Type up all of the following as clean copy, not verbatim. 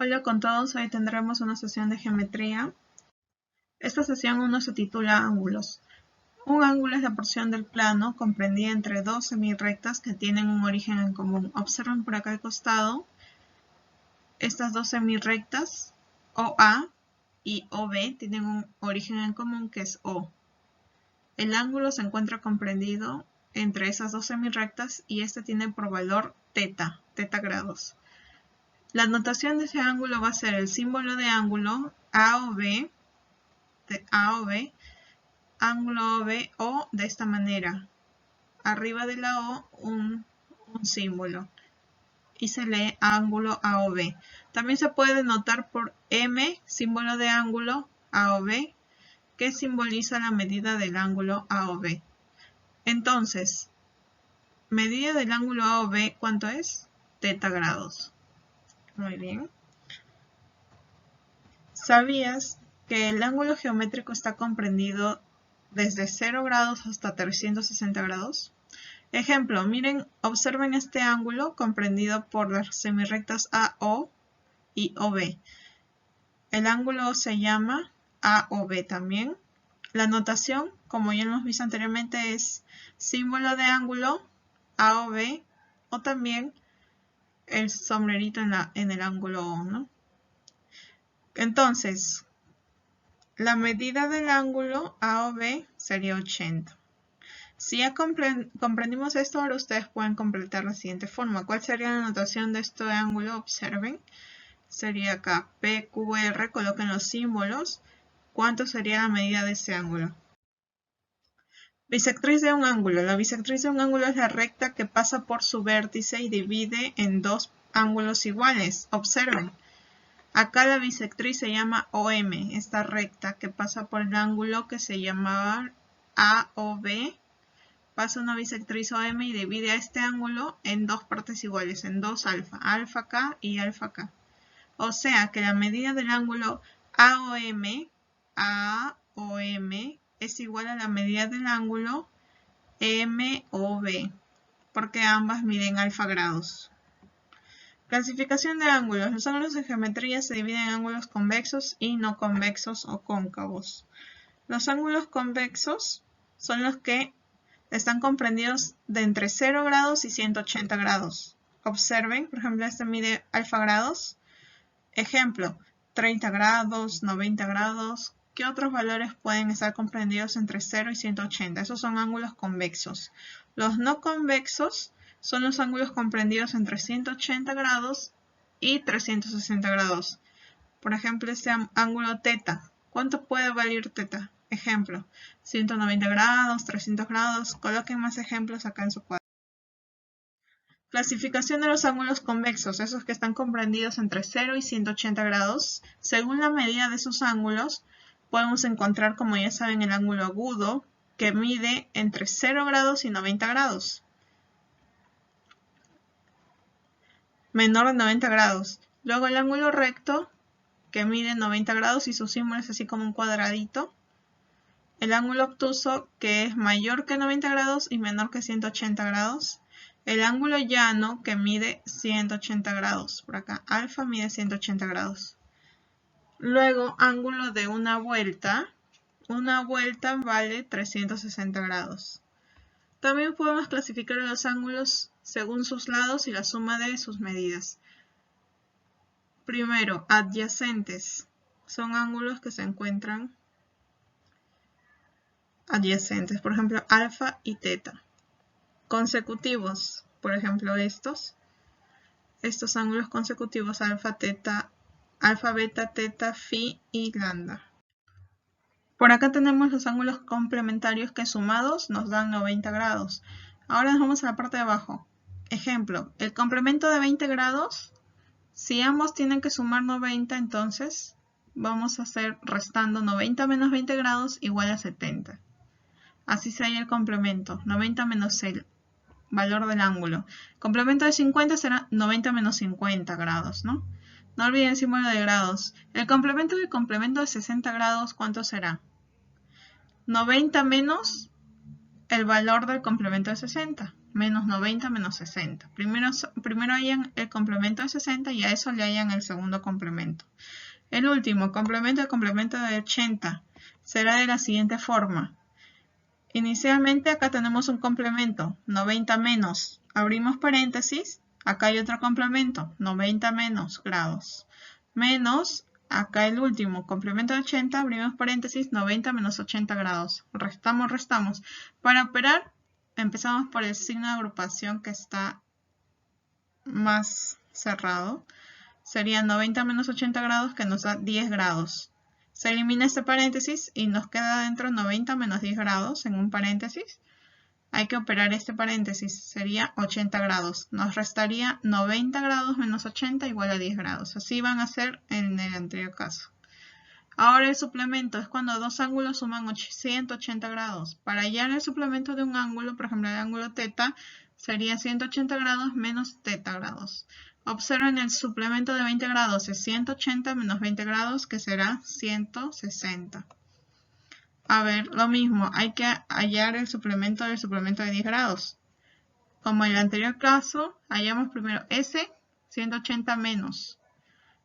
Hola con todos, hoy tendremos una sesión de geometría. Esta sesión 1 se titula ángulos. Un ángulo es la porción del plano comprendida entre dos semirrectas que tienen un origen en común. Observen por acá al costado estas dos semirrectas, OA y OB, tienen un origen en común que es O. El ángulo se encuentra comprendido entre esas dos semirrectas y este tiene por valor teta grados. La notación de ese ángulo va a ser el símbolo de ángulo AOB, ángulo OB o de esta manera. Arriba de la O un símbolo y se lee ángulo AOB. También se puede denotar por M, símbolo de ángulo AOB, que simboliza la medida del ángulo AOB. Entonces, medida del ángulo AOB, ¿cuánto es? Teta grados. Muy bien. ¿Sabías que el ángulo geométrico está comprendido desde 0 grados hasta 360 grados? Ejemplo, miren, observen este ángulo comprendido por las semirrectas AO y OB. El ángulo se llama AOB también. La notación, como ya lo hemos visto anteriormente, es símbolo de ángulo AOB o también el sombrerito en el ángulo O, ¿no? Entonces, la medida del ángulo AOB sería 80. Si ya comprendimos esto, ahora ustedes pueden completar la siguiente forma. ¿Cuál sería la notación de este ángulo? Observen. Sería acá PQR, coloquen los símbolos. ¿Cuánto sería la medida de ese ángulo? Bisectriz de un ángulo. La bisectriz de un ángulo es la recta que pasa por su vértice y divide en dos ángulos iguales. Observen. Acá la bisectriz se llama OM, esta recta que pasa por el ángulo que se llamaba AOB. Pasa una bisectriz OM y divide a este ángulo en dos partes iguales, en dos alfa, alfa acá y alfa acá. O sea que la medida del ángulo AOM es igual a la medida del ángulo MOB, porque ambas miden alfa grados. Clasificación de ángulos. Los ángulos de geometría se dividen en ángulos convexos y no convexos o cóncavos. Los ángulos convexos son los que están comprendidos de entre 0 grados y 180 grados. Observen, por ejemplo, este mide alfa grados. Ejemplo, 30 grados, 90 grados. ¿Qué otros valores pueden estar comprendidos entre 0 y 180? Esos son ángulos convexos. Los no convexos son los ángulos comprendidos entre 180 grados y 360 grados. Por ejemplo, este ángulo teta. ¿Cuánto puede valer teta? Ejemplo, 190 grados, 300 grados. Coloquen más ejemplos acá en su cuadro. Clasificación de los ángulos convexos, esos que están comprendidos entre 0 y 180 grados. Según la medida de esos ángulos, podemos encontrar, como ya saben, el ángulo agudo, que mide entre 0 grados y 90 grados. Menor de 90 grados. Luego el ángulo recto, que mide 90 grados y su símbolo es así como un cuadradito. El ángulo obtuso, que es mayor que 90 grados y menor que 180 grados. El ángulo llano, que mide 180 grados. Por acá, alfa mide 180 grados. Luego, ángulo de una vuelta. Una vuelta vale 360 grados. También podemos clasificar los ángulos según sus lados y la suma de sus medidas. Primero, adyacentes. Son ángulos que se encuentran adyacentes, por ejemplo, alfa y teta. Consecutivos, por ejemplo, estos ángulos consecutivos, alfa, beta, teta, phi y lambda. Por acá tenemos los ángulos complementarios que sumados nos dan 90 grados. Ahora nos vamos a la parte de abajo. Ejemplo, el complemento de 20 grados, si ambos tienen que sumar 90, entonces vamos a hacer restando 90 menos 20 grados igual a 70. Así sería el complemento, 90 menos el valor del ángulo. Complemento de 50 será 90 menos 50 grados, ¿no? No olviden el símbolo de grados. El complemento del complemento de 60 grados, ¿cuánto será? 90 menos el valor del complemento de 60. menos 90 menos 60. Primero hallan el complemento de 60 y a eso le hallan el segundo complemento. El último, complemento de 80, será de la siguiente forma. Inicialmente acá tenemos un complemento, 90 menos, abrimos paréntesis, acá hay otro complemento, 90 menos grados, menos, acá el último, complemento de 80, abrimos paréntesis, 90 menos 80 grados. Restamos. Para operar, empezamos por el signo de agrupación que está más cerrado. Sería 90 menos 80 grados, que nos da 10 grados. Se elimina este paréntesis y nos queda dentro 90 menos 10 grados en un paréntesis. Hay que operar este paréntesis, sería 80 grados. Nos restaría 90 grados menos 80 igual a 10 grados. Así van a ser en el anterior caso. Ahora el suplemento es cuando dos ángulos suman 180 grados. Para hallar el suplemento de un ángulo, por ejemplo el ángulo θ, sería 180 grados menos θ grados. Observen, el suplemento de 20 grados es 180 menos 20 grados, que será 160. A ver, lo mismo, hay que hallar el suplemento del suplemento de 10 grados. Como en el anterior caso, hallamos primero S, 180 menos.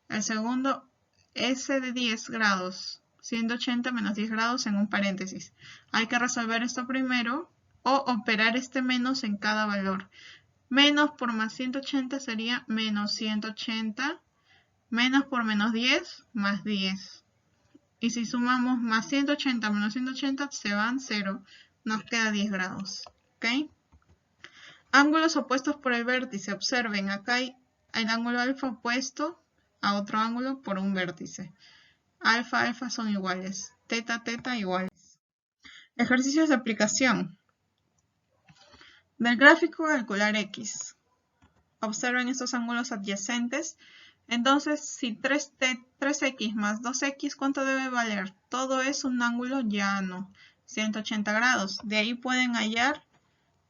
El segundo, S de 10 grados, 180 menos 10 grados en un paréntesis. Hay que resolver esto primero o operar este menos en cada valor. Menos por más 180 sería menos 180, menos por menos 10, más 10. Y si sumamos más 180 menos 180, se van 0. Nos queda 10 grados. ¿Ok? Ángulos opuestos por el vértice. Observen, acá hay el ángulo alfa opuesto a otro ángulo por un vértice. Alfa, alfa son iguales. Teta, teta iguales. Ejercicios de aplicación. Del gráfico calcular x. Observen estos ángulos adyacentes. Entonces, si 3x más 2x, ¿cuánto debe valer? Todo es un ángulo llano, 180 grados. De ahí pueden hallar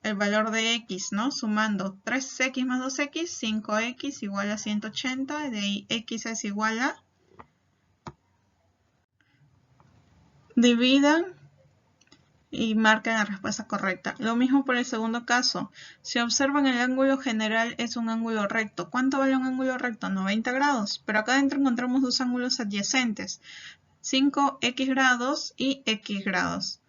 el valor de x, ¿no? Sumando 3x más 2x, 5x igual a 180. De ahí x es igual a... Dividan y marquen la respuesta correcta. Lo mismo por el segundo caso. Si observan, el ángulo general es un ángulo recto. ¿Cuánto vale un ángulo recto? 90 grados. Pero acá adentro encontramos dos ángulos adyacentes. 5x grados y x grados.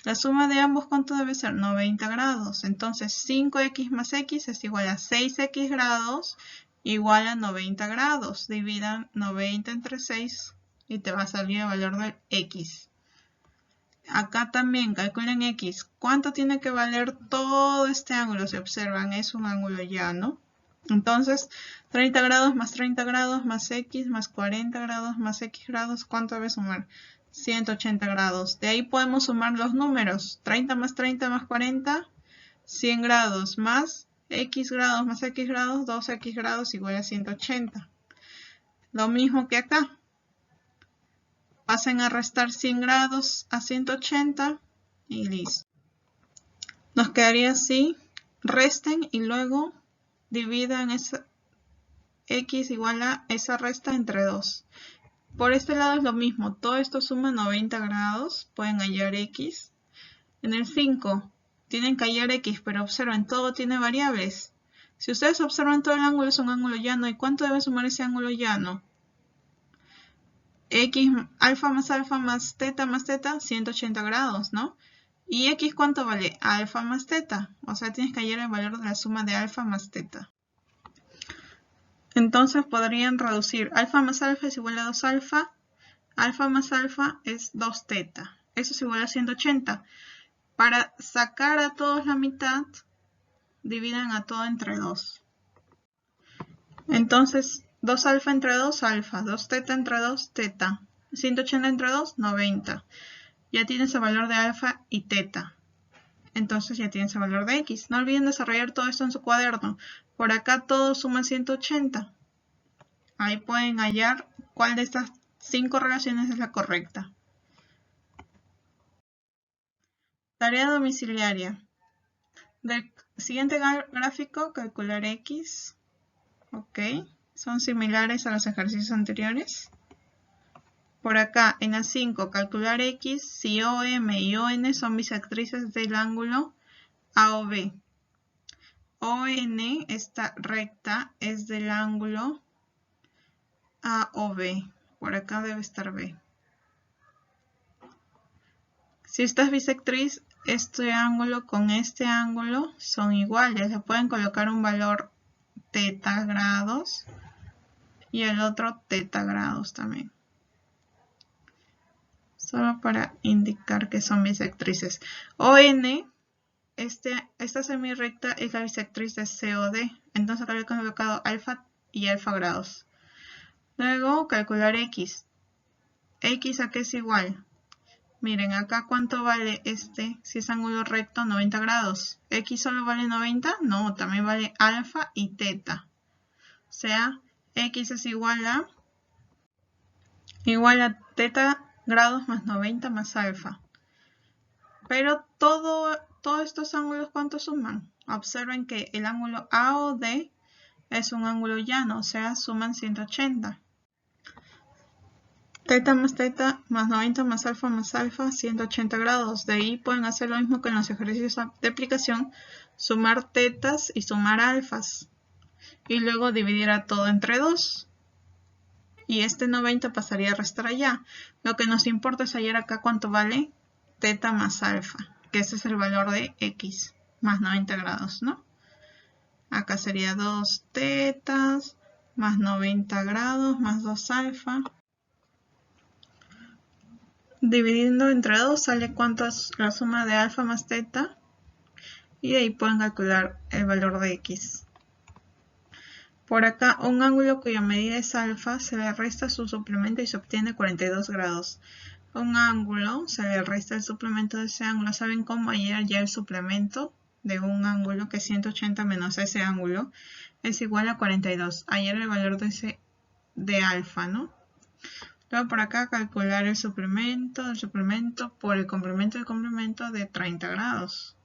La suma de ambos, ¿cuánto debe ser? 90 grados. Entonces 5x más x es igual a 6x grados igual a 90 grados. Dividan 90 entre 6 y te va a salir el valor del x. Acá también calculen x. ¿Cuánto tiene que valer todo este ángulo? Si observan, es un ángulo llano. Entonces, 30 grados más 30 grados más x más 40 grados más x grados. ¿Cuánto debe sumar? 180 grados. De ahí podemos sumar los números. 30 más 30 más 40. 100 grados más x grados más x grados. 2x grados igual a 180. Lo mismo que acá. Pasen a restar 100 grados a 180 y listo. Nos quedaría así. Resten y luego dividan esa x igual a esa resta entre 2. Por este lado es lo mismo. Todo esto suma 90 grados. Pueden hallar x. En el 5 tienen que hallar x, pero observen, todo tiene variables. Si ustedes observan, todo el ángulo es un ángulo llano. ¿Y cuánto debe sumar ese ángulo llano? X, alfa más teta, 180 grados, ¿no? ¿Y x cuánto vale? Alfa más teta. O sea, tienes que hallar el valor de la suma de alfa más teta. Entonces podrían reducir. Alfa más alfa es igual a 2 alfa. Alfa más alfa es 2 teta. Eso es igual a 180. Para sacar a todos la mitad, dividan a todo entre 2. Entonces, 2 alfa entre 2 alfa, 2 teta entre 2 teta, 180 entre 2, 90. Ya tienes el valor de alfa y teta. Entonces ya tienes el valor de x. No olviden desarrollar todo esto en su cuaderno. Por acá todo suma 180. Ahí pueden hallar cuál de estas 5 relaciones es la correcta. Tarea domiciliaria. Del siguiente gráfico, calcular x. Ok. Son similares a los ejercicios anteriores. Por acá, en la 5, calcular x si OM y ON son bisectrices del ángulo AOB. ON, esta recta, es del ángulo AOB. Por acá debe estar B. Si esta es bisectriz, este ángulo con este ángulo son iguales. Le pueden colocar un valor teta grados y el otro teta grados también. Solo para indicar que son bisectrices. ON, esta semirrecta es la bisectriz de COD. Entonces acá le he colocado alfa y alfa grados. Luego calcular X. X a qué es igual. Miren, acá cuánto vale si es ángulo recto, 90 grados. ¿X solo vale 90? No, también vale alfa y teta. O sea, X es igual a teta grados más 90 más alfa. Pero todos estos ángulos, ¿cuánto suman? Observen que el ángulo AOD es un ángulo llano, o sea, suman 180. Teta más 90 más alfa, 180 grados. De ahí pueden hacer lo mismo que en los ejercicios de aplicación, sumar tetas y sumar alfas. Y luego dividir a todo entre 2. Y 90 pasaría a restar allá. Lo que nos importa es hallar acá cuánto vale teta más alfa, que ese es el valor de X, más 90 grados, ¿no? Acá sería 2 tetas más 90 grados más 2 alfa. Dividiendo entre 2 sale cuánto es la suma de alfa más teta. Y de ahí pueden calcular el valor de X. Por acá, un ángulo cuya medida es alfa, se le resta su suplemento y se obtiene 42 grados. Un ángulo, se le resta el suplemento de ese ángulo. ¿Saben cómo hallar ya el suplemento de un ángulo? Que 180 menos ese ángulo es igual a 42. Hallar el valor de alfa, ¿no? Luego por acá calcular el suplemento por el complemento del complemento de 30 grados.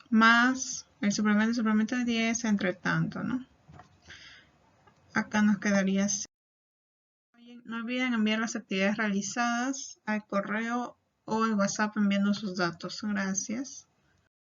Más el suplemento de 10 entre tanto, ¿no? Acá nos quedaría así. No olviden enviar las actividades realizadas al correo o al WhatsApp enviando sus datos. Gracias.